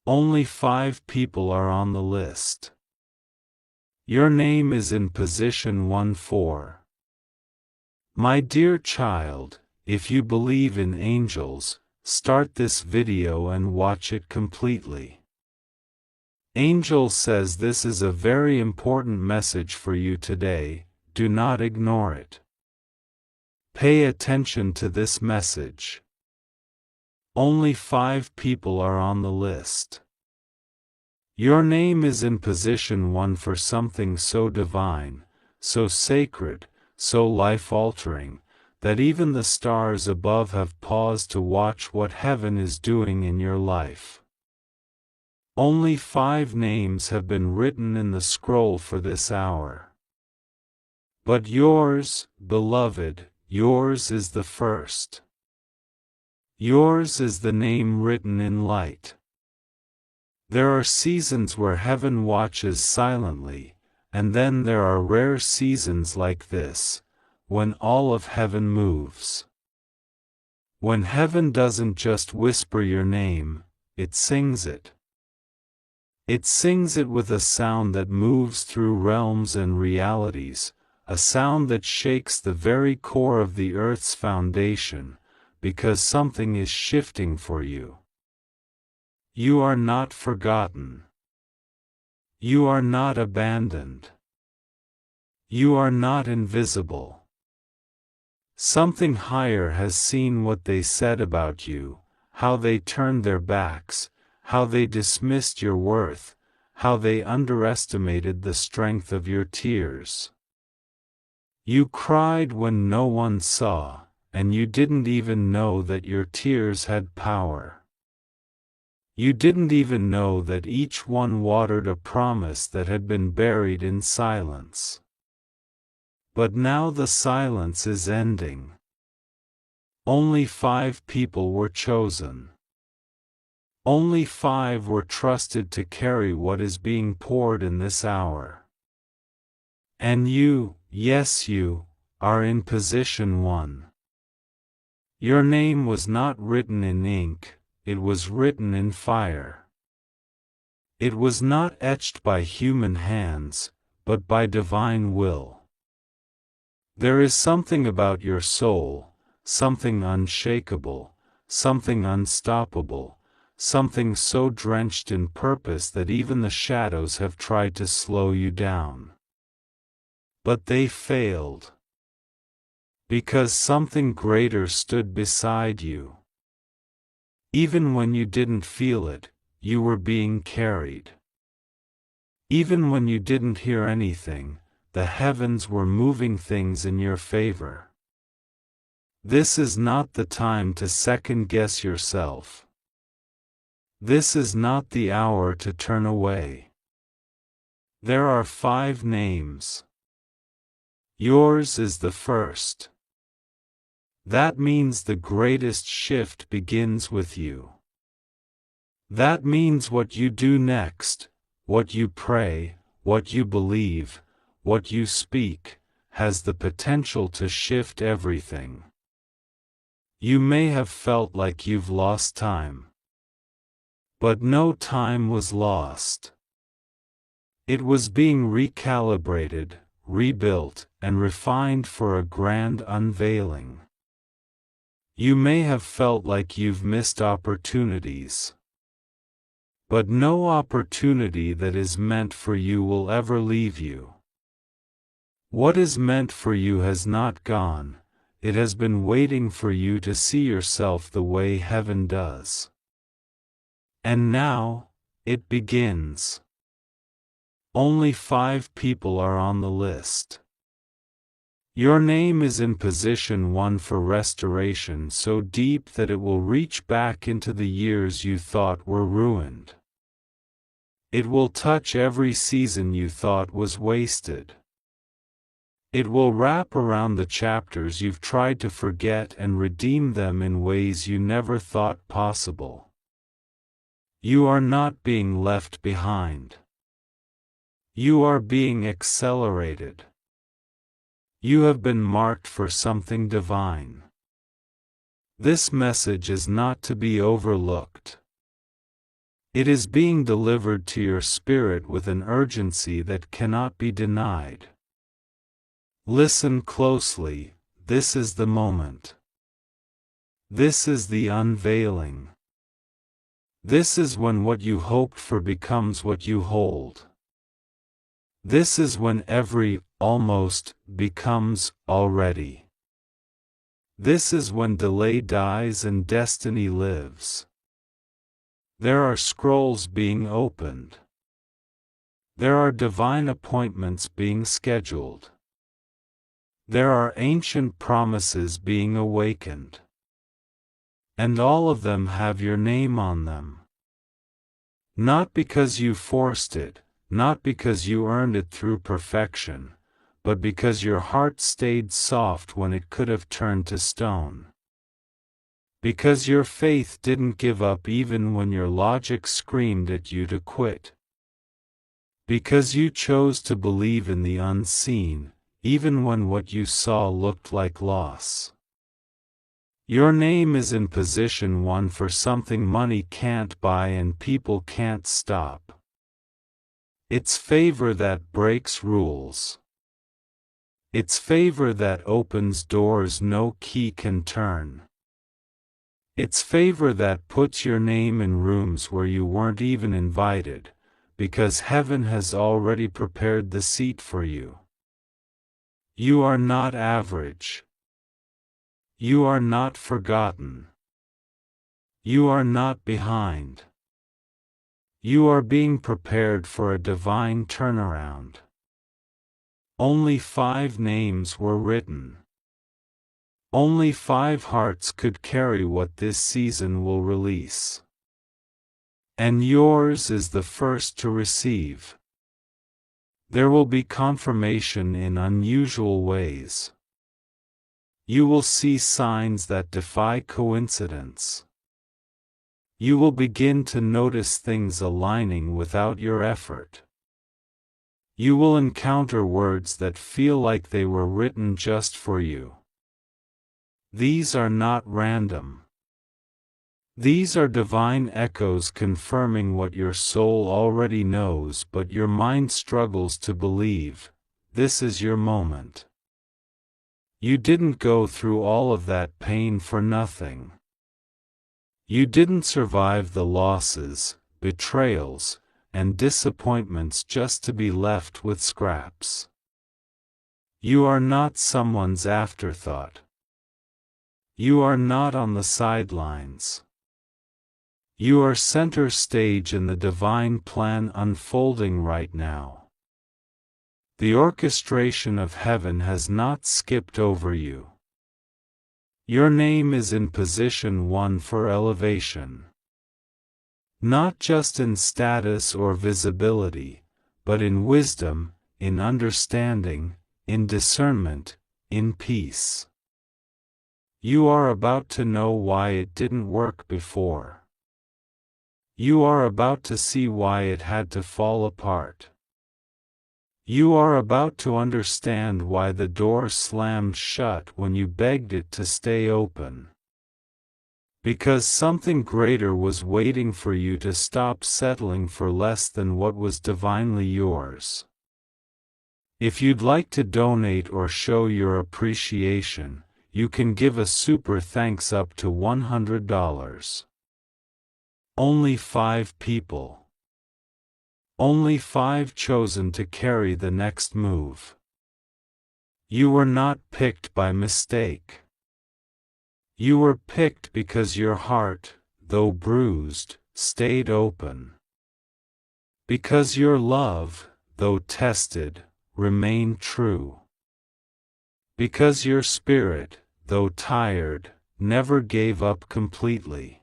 Only 5 people are on the list. Your name is in position 1-4. My dear child, if you believe in angels, start this video and watch it completely. Angel says this is a very important message for you today, do not ignore it. Pay attention to this message. Only 5 people are on the list. Your name is in position 1 for something so divine, so sacred, so life-altering, that even the stars above have paused to watch what heaven is doing in your life. Only 5 names have been written in the scroll for this hour. But yours, beloved, yours is the first. Yours is the name written in light. There are seasons where heaven watches silently, and then there are rare seasons like this, when all of heaven moves. When heaven doesn't just whisper your name, it sings it. It sings it with a sound that moves through realms and realities, a sound that shakes the very core of the earth's foundation, because something is shifting for you. You are not forgotten. You are not abandoned. You are not invisible. Something higher has seen what they said about you, how they turned their backs, how they dismissed your worth, how they underestimated the strength of your tears. You cried when no one saw, and you didn't even know that your tears had power. You didn't even know that each one watered a promise that had been buried in silence. But now the silence is ending. Only 5 people were chosen. Only 5 were trusted to carry what is being poured in this hour. And you, yes you, are in position 1. Your name was not written in ink, it was written in fire. It was not etched by human hands, but by divine will. There is something about your soul, something unshakable, something unstoppable, something so drenched in purpose that even the shadows have tried to slow you down. But they failed. Because something greater stood beside you. Even when you didn't feel it, you were being carried. Even when you didn't hear anything, the heavens were moving things in your favor. This is not the time to second-guess yourself. This is not the hour to turn away. There are 5 names. Yours is the first. That means the greatest shift begins with you. That means what you do next, what you pray, what you believe, what you speak, has the potential to shift everything. You may have felt like you've lost time. But no time was lost. It was being recalibrated, rebuilt, and refined for a grand unveiling. You may have felt like you've missed opportunities. But no opportunity that is meant for you will ever leave you. What is meant for you has not gone, it has been waiting for you to see yourself the way heaven does. And now, it begins. Only 5 people are on the list. Your name is in position 1 for restoration so deep that it will reach back into the years you thought were ruined. It will touch every season you thought was wasted. It will wrap around the chapters you've tried to forget and redeem them in ways you never thought possible. You are not being left behind. You are being accelerated. You have been marked for something divine. This message is not to be overlooked. It is being delivered to your spirit with an urgency that cannot be denied. Listen closely, this is the moment. This is the unveiling. This is when what you hoped for becomes what you hold. This is when every almost becomes already. This is when delay dies and destiny lives. There are scrolls being opened. There are divine appointments being scheduled. There are ancient promises being awakened. And all of them have your name on them. Not because you forced it, not because you earned it through perfection, but because your heart stayed soft when it could have turned to stone. Because your faith didn't give up even when your logic screamed at you to quit. Because you chose to believe in the unseen, even when what you saw looked like loss. Your name is in position 1 for something money can't buy and people can't stop. It's favor that breaks rules. It's favor that opens doors no key can turn. It's favor that puts your name in rooms where you weren't even invited, because heaven has already prepared the seat for you. You are not average. You are not forgotten. You are not behind. You are being prepared for a divine turnaround. Only 5 names were written. Only 5 hearts could carry what this season will release. And yours is the first to receive. There will be confirmation in unusual ways. You will see signs that defy coincidence. You will begin to notice things aligning without your effort. You will encounter words that feel like they were written just for you. These are not random. These are divine echoes confirming what your soul already knows but your mind struggles to believe. This is your moment. You didn't go through all of that pain for nothing. You didn't survive the losses, betrayals, and disappointments just to be left with scraps. You are not someone's afterthought. You are not on the sidelines. You are center stage in the divine plan unfolding right now. The orchestration of heaven has not skipped over you. Your name is in position 1 for elevation. Not just in status or visibility, but in wisdom, in understanding, in discernment, in peace. You are about to know why it didn't work before. You are about to see why it had to fall apart. You are about to understand why the door slammed shut when you begged it to stay open. Because something greater was waiting for you to stop settling for less than what was divinely yours. If you'd like to donate or show your appreciation, you can give a super thanks up to $100. Only 5 people. Only 5 chosen to carry the next move. You were not picked by mistake. You were picked because your heart, though bruised, stayed open. Because your love, though tested, remained true. Because your spirit, though tired, never gave up completely.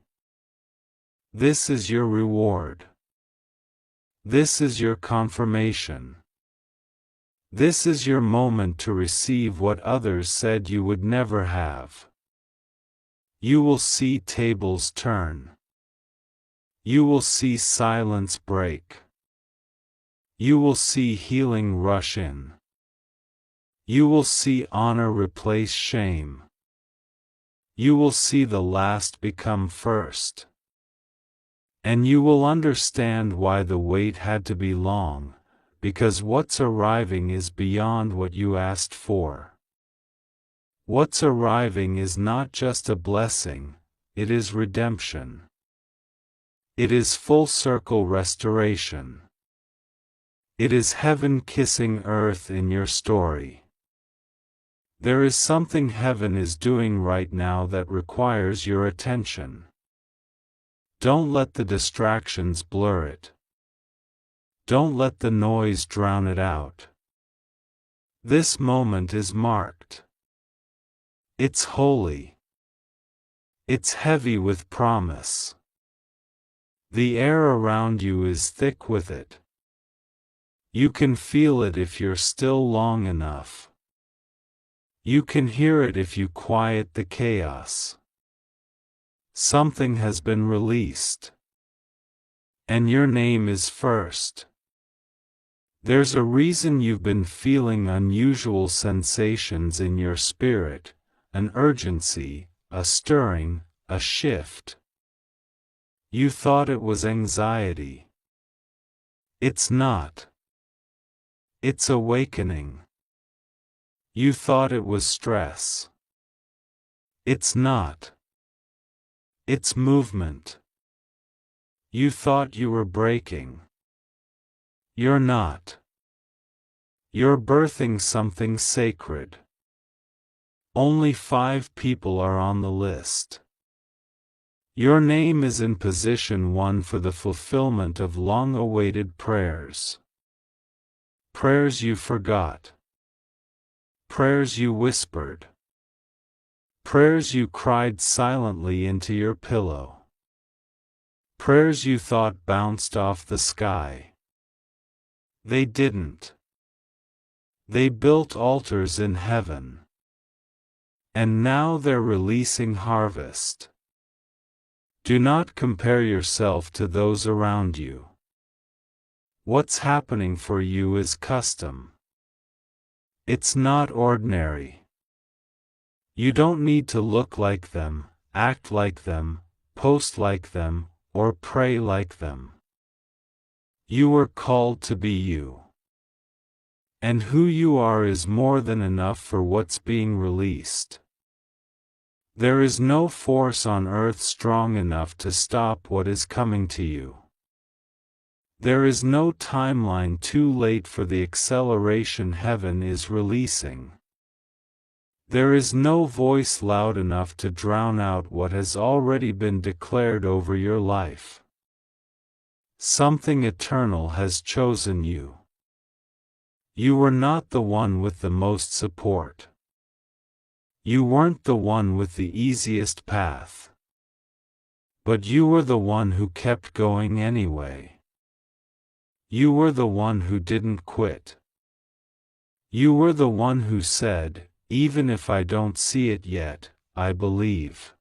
This is your reward. This is your confirmation. This is your moment to receive what others said you would never have. You will see tables turn. You will see silence break. You will see healing rush in. You will see honor replace shame. You will see the last become first. And you will understand why the wait had to be long, because what's arriving is beyond what you asked for. What's arriving is not just a blessing, it is redemption. It is full circle restoration. It is heaven kissing earth in your story. There is something heaven is doing right now that requires your attention. Don't let the distractions blur it. Don't let the noise drown it out. This moment is marked. It's holy. It's heavy with promise. The air around you is thick with it. You can feel it if you're still long enough. You can hear it if you quiet the chaos. Something has been released. And your name is first. There's a reason you've been feeling unusual sensations in your spirit, an urgency, a stirring, a shift. You thought it was anxiety. It's not. It's awakening. You thought it was stress. It's not. It's movement. You thought you were breaking. You're not. You're birthing something sacred. Only 5 people are on the list. Your name is in position 1 for the fulfillment of long-awaited prayers. Prayers you forgot. Prayers you whispered. Prayers you cried silently into your pillow. Prayers you thought bounced off the sky. They didn't. They built altars in heaven. And now they're releasing harvest. Do not compare yourself to those around you. What's happening for you is custom. It's not ordinary. You don't need to look like them, act like them, post like them, or pray like them. You were called to be you. And who you are is more than enough for what's being released. There is no force on earth strong enough to stop what is coming to you. There is no timeline too late for the acceleration heaven is releasing. There is no voice loud enough to drown out what has already been declared over your life. Something eternal has chosen you. You were not the one with the most support. You weren't the one with the easiest path. But you were the one who kept going anyway. You were the one who didn't quit. You were the one who said, even if I don't see it yet, I believe.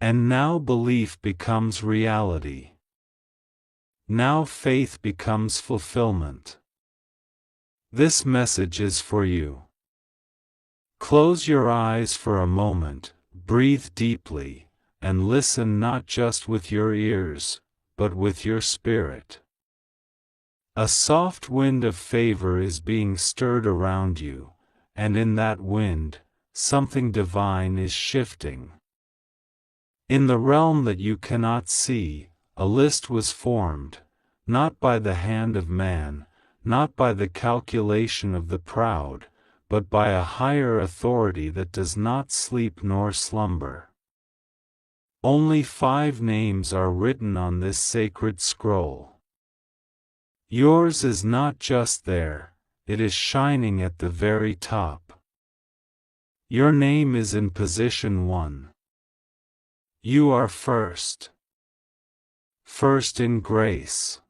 And now belief becomes reality. Now faith becomes fulfillment. This message is for you. Close your eyes for a moment, breathe deeply, and listen not just with your ears, but with your spirit. A soft wind of favor is being stirred around you, and in that wind, something divine is shifting. In the realm that you cannot see, a list was formed, not by the hand of man, not by the calculation of the proud, but by a higher authority that does not sleep nor slumber. Only 5 names are written on this sacred scroll. Yours is not just there, it is shining at the very top. Your name is in position 1. You are first. First in grace.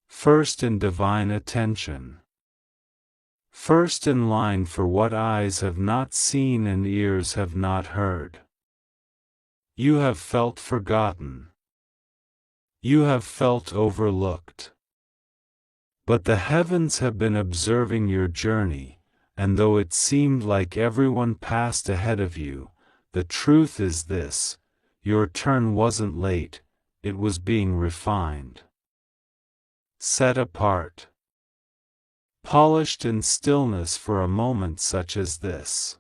First in divine attention. First in line for what eyes have not seen and ears have not heard. You have felt forgotten. You have felt overlooked. But the heavens have been observing your journey, and though it seemed like everyone passed ahead of you, the truth is this: your turn wasn't late, it was being refined, set apart, polished in stillness for a moment such as this.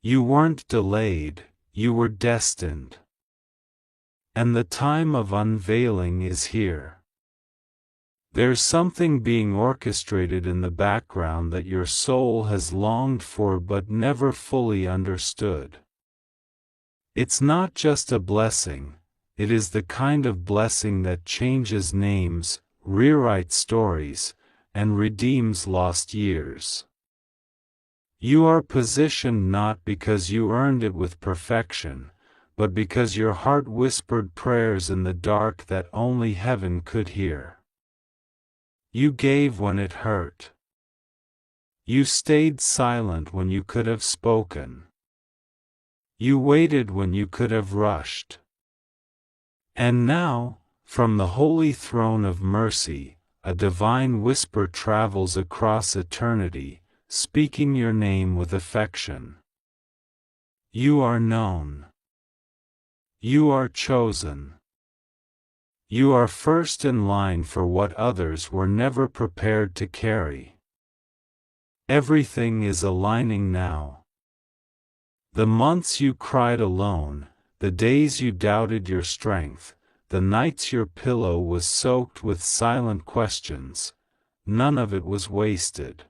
You weren't delayed, you were destined. And the time of unveiling is here. There's something being orchestrated in the background that your soul has longed for but never fully understood. It's not just a blessing, it is the kind of blessing that changes names, rewrites stories, and redeems lost years. You are positioned not because you earned it with perfection, but because your heart whispered prayers in the dark that only heaven could hear. You gave when it hurt. You stayed silent when you could have spoken. You waited when you could have rushed. And now, from the holy throne of mercy, a divine whisper travels across eternity, speaking your name with affection. You are known. You are chosen. You are first in line for what others were never prepared to carry. Everything is aligning now. The months you cried alone, the days you doubted your strength, the nights your pillow was soaked with silent questions, none of it was wasted.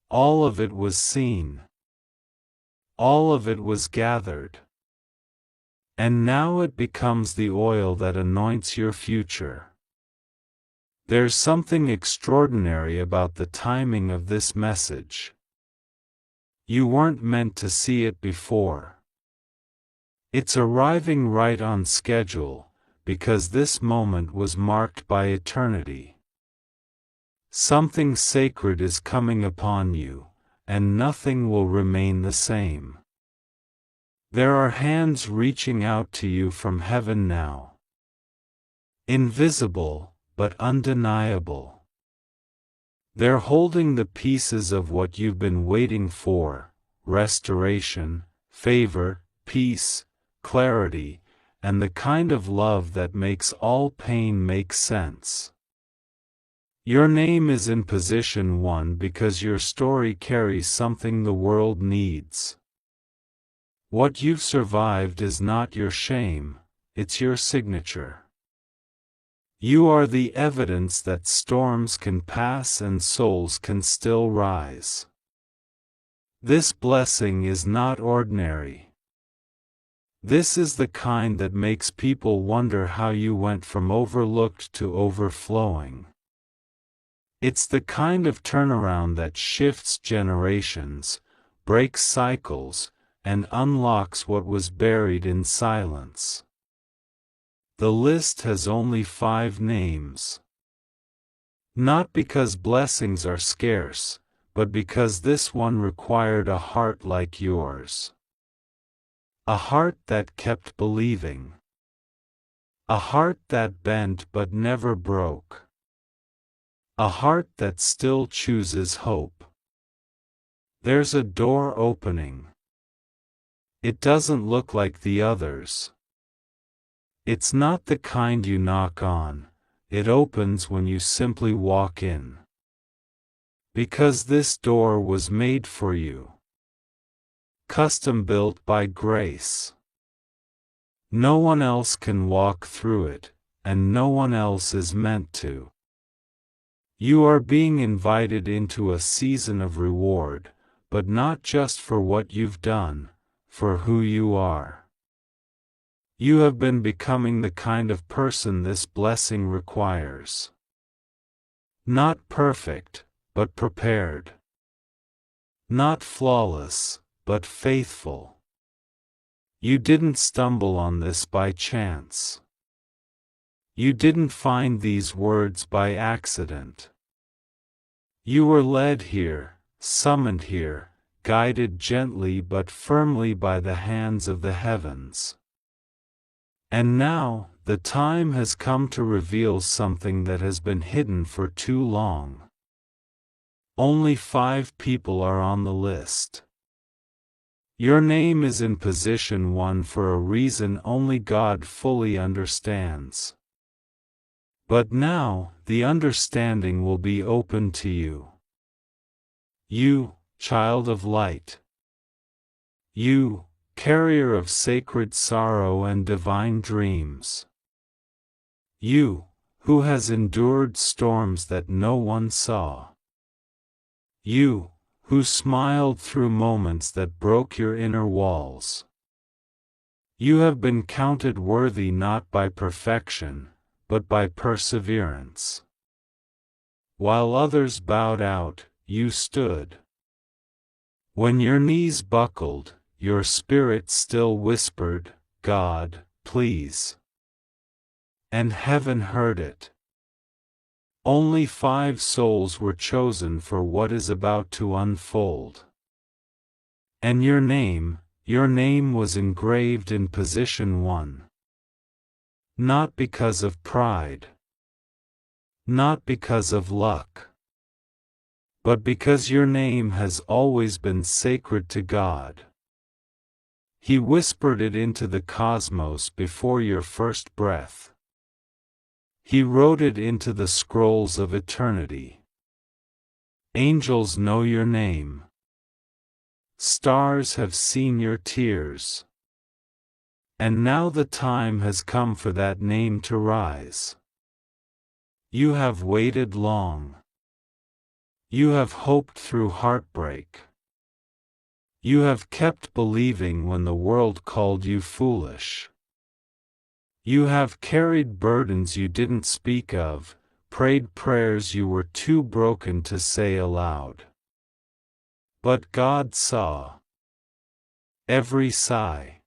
All of it was seen. All of it was gathered. And now it becomes the oil that anoints your future. There's something extraordinary about the timing of this message. You weren't meant to see it before. It's arriving right on schedule, because this moment was marked by eternity. Something sacred is coming upon you, and nothing will remain the same. There are hands reaching out to you from heaven now. Invisible, but undeniable. They're holding the pieces of what you've been waiting for: restoration, favor, peace, clarity, and the kind of love that makes all pain make sense. Your name is in position 1 because your story carries something the world needs. What you've survived is not your shame, it's your signature. You are the evidence that storms can pass and souls can still rise. This blessing is not ordinary. This is the kind that makes people wonder how you went from overlooked to overflowing. It's the kind of turnaround that shifts generations, breaks cycles, and unlocks what was buried in silence. The list has only 5 names. Not because blessings are scarce, but because this one required a heart like yours. A heart that kept believing. A heart that bent but never broke. A heart that still chooses hope. There's a door opening. It doesn't look like the others. It's not the kind you knock on, it opens when you simply walk in. Because this door was made for you. Custom built by grace. No one else can walk through it, and no one else is meant to. You are being invited into a season of reward, but not just for what you've done, for who you are. You have been becoming the kind of person this blessing requires. Not perfect, but prepared. Not flawless, but faithful. You didn't stumble on this by chance. You didn't find these words by accident. You were led here, summoned here, guided gently but firmly by the hands of the heavens. And now, the time has come to reveal something that has been hidden for too long. Only 5 people are on the list. Your name is in position 1 for a reason only God fully understands. But now, the understanding will be open to you. You, child of light. You, carrier of sacred sorrow and divine dreams. You, who has endured storms that no one saw. You, who smiled through moments that broke your inner walls. You have been counted worthy not by perfection, but by perseverance. While others bowed out, you stood. When your knees buckled, your spirit still whispered, "God, please." And heaven heard it. Only 5 souls were chosen for what is about to unfold. And your name was engraved in position 1. Not because of pride. Not because of luck. But because your name has always been sacred to God. He whispered it into the cosmos before your first breath. He wrote it into the scrolls of eternity. Angels know your name. Stars have seen your tears. And now the time has come for that name to rise. You have waited long. You have hoped through heartbreak. You have kept believing when the world called you foolish. You have carried burdens you didn't speak of, prayed prayers you were too broken to say aloud. But God saw every sigh,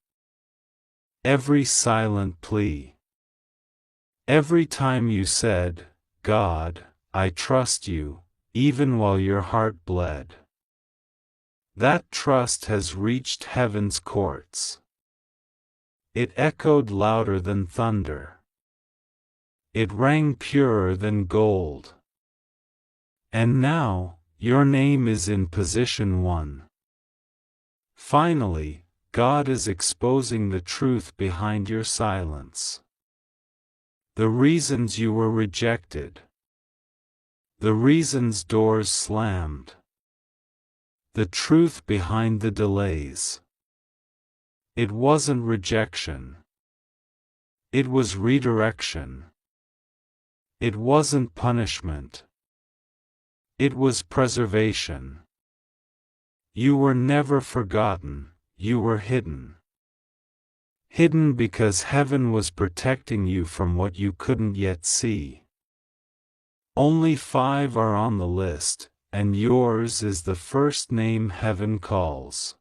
every silent plea. Every time you said, "God, I trust you," even while your heart bled. That trust has reached heaven's courts. It echoed louder than thunder. It rang purer than gold. And now, your name is in position 1. Finally, God is exposing the truth behind your silence. The reasons you were rejected. The reasons doors slammed. The truth behind the delays. It wasn't rejection. It was redirection. It wasn't punishment. It was preservation. You were never forgotten, you were hidden. Hidden because heaven was protecting you from what you couldn't yet see. Only 5 are on the list, and yours is the first name heaven calls.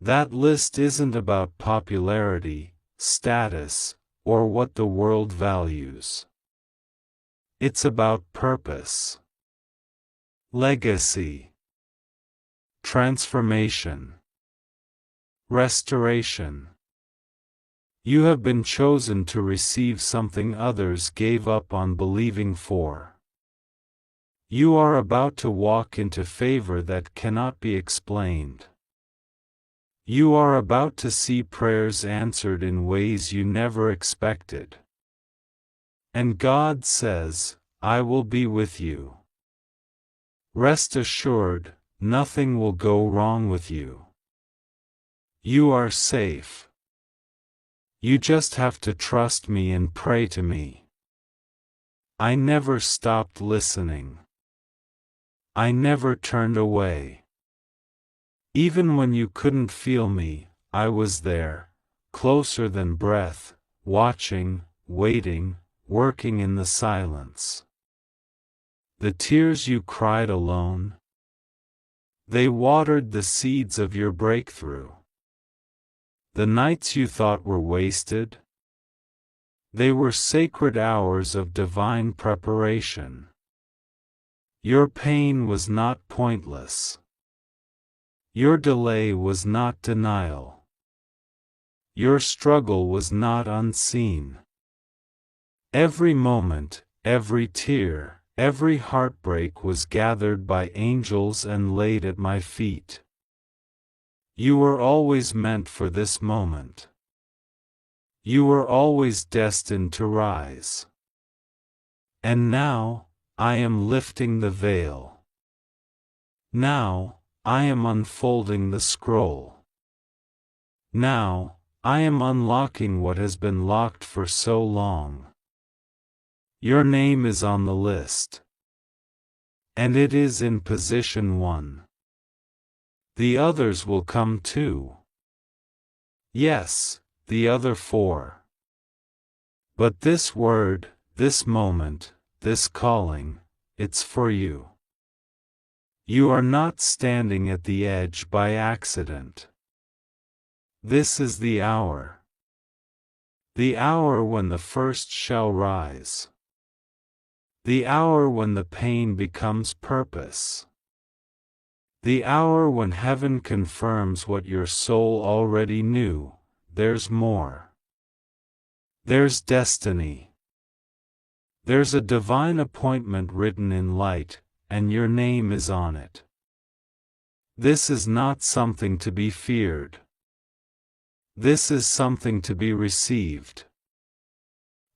That list isn't about popularity, status, or what the world values. It's about purpose, legacy, transformation, restoration. You have been chosen to receive something others gave up on believing for. You are about to walk into favor that cannot be explained. You are about to see prayers answered in ways you never expected. And God says, "I will be with you." Rest assured, nothing will go wrong with you. You are safe. You just have to trust me and pray to me. I never stopped listening. I never turned away. Even when you couldn't feel me, I was there, closer than breath, watching, waiting, working in the silence. The tears you cried alone, they watered the seeds of your breakthrough. The nights you thought were wasted, they were sacred hours of divine preparation. Your pain was not pointless. Your delay was not denial. Your struggle was not unseen. Every moment, every tear, every heartbreak was gathered by angels and laid at my feet. You were always meant for this moment. You were always destined to rise. And now, I am lifting the veil. Now, I am unfolding the scroll. Now, I am unlocking what has been locked for so long. Your name is on the list. And it is in position 1. The others will come too. Yes, the other 4. But this word, this moment, this calling, it's for you. You are not standing at the edge by accident. This is the hour. The hour when the first shall rise. The hour when the pain becomes purpose. The hour when heaven confirms what your soul already knew. There's more. There's destiny. There's a divine appointment written in light, and your name is on it. This is not something to be feared. This is something to be received.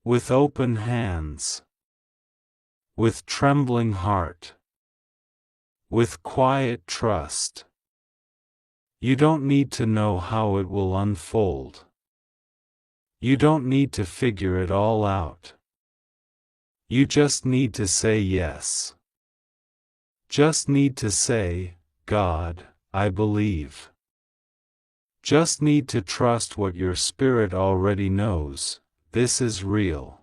With open hands. With trembling heart. With quiet trust. You don't need to know how it will unfold. You don't need to figure it all out. You just need to say yes. Just need to say, God, I believe. Just need to trust what your spirit already knows. This is real.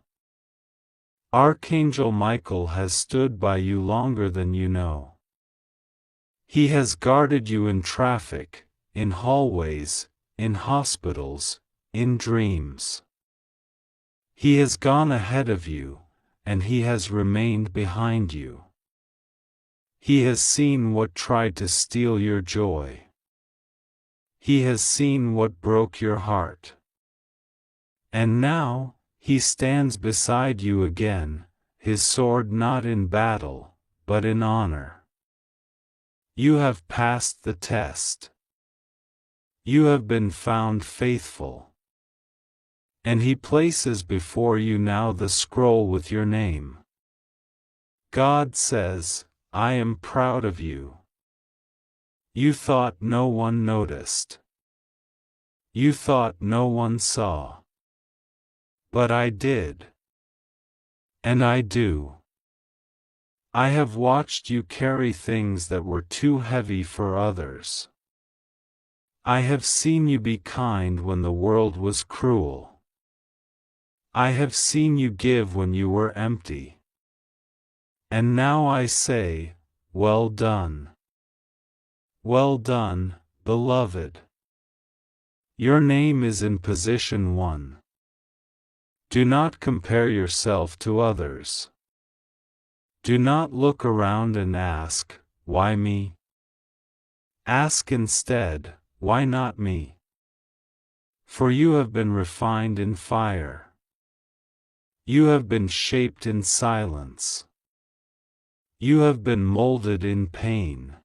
Archangel Michael has stood by you longer than you know. He has guarded you in traffic, in hallways, in hospitals, in dreams. He has gone ahead of you, and he has remained behind you. He has seen what tried to steal your joy. He has seen what broke your heart. And now, he stands beside you again, his sword not in battle, but in honor. You have passed the test. You have been found faithful. And he places before you now the scroll with your name. God says, I am proud of you. You thought no one noticed. You thought no one saw. But I did. And I do. I have watched you carry things that were too heavy for others. I have seen you be kind when the world was cruel. I have seen you give when you were empty. And now I say, well done. Well done, beloved. Your name is in position 1. Do not compare yourself to others. Do not look around and ask, why me? Ask instead, why not me? For you have been refined in fire. You have been shaped in silence. You have been molded in pain.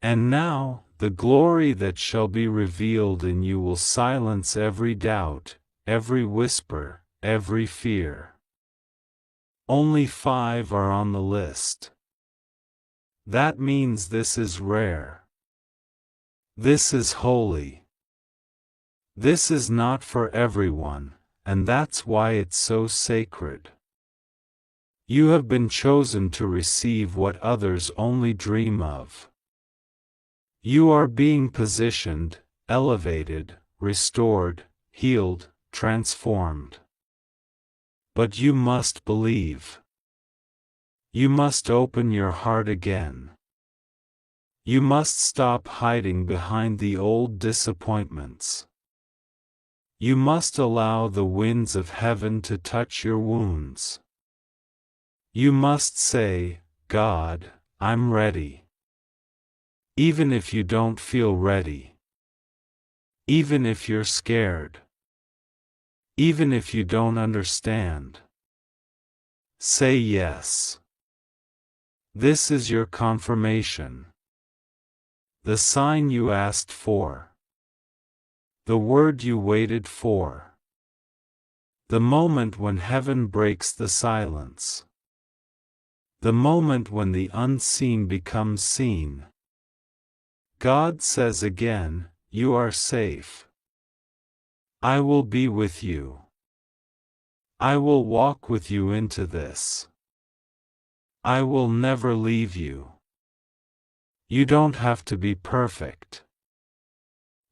And now, the glory that shall be revealed in you will silence every doubt, every whisper, every fear. Only 5 are on the list. That means this is rare. This is holy. This is not for everyone, and that's why it's so sacred. You have been chosen to receive what others only dream of. You are being positioned, elevated, restored, healed, transformed. But you must believe. You must open your heart again. You must stop hiding behind the old disappointments. You must allow the winds of heaven to touch your wounds. You must say, God, I'm ready. Even if you don't feel ready. Even if you're scared. Even if you don't understand. Say yes. This is your confirmation. the sign you asked for, the word you waited for, the moment when heaven breaks the silence, the moment when the unseen becomes seen. God says again, you are safe. I will be with you. I will walk with you into this. I will never leave you. You don't have to be perfect.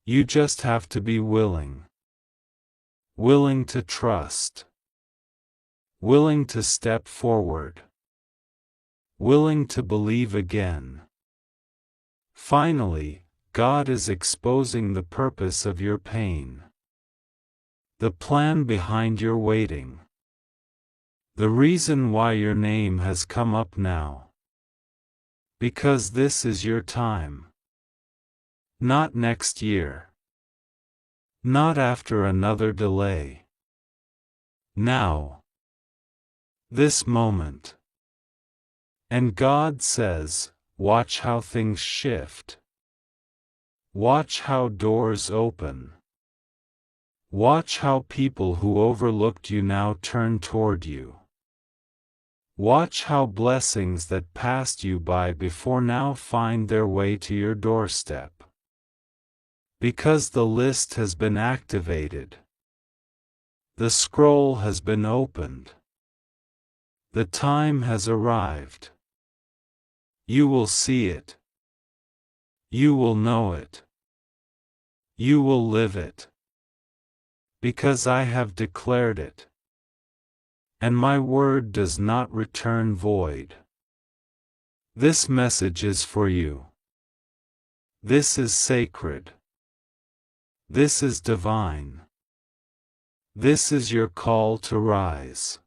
You just have to be willing. Willing to trust. Willing to step forward. Willing to believe again. Finally, God is exposing the purpose of your pain. The plan behind your waiting. The reason why your name has come up now. Because this is your time. Not next year. Not after another delay. Now. This moment. And God says, watch how things shift. Watch how doors open. Watch how people who overlooked you now turn toward you. Watch how blessings that passed you by before now find their way to your doorstep. Because the list has been activated. The scroll has been opened. The time has arrived. You will see it. You will know it. You will live it. Because I have declared it. And my word does not return void. This message is for you. This is sacred. This is divine. This is your call to rise.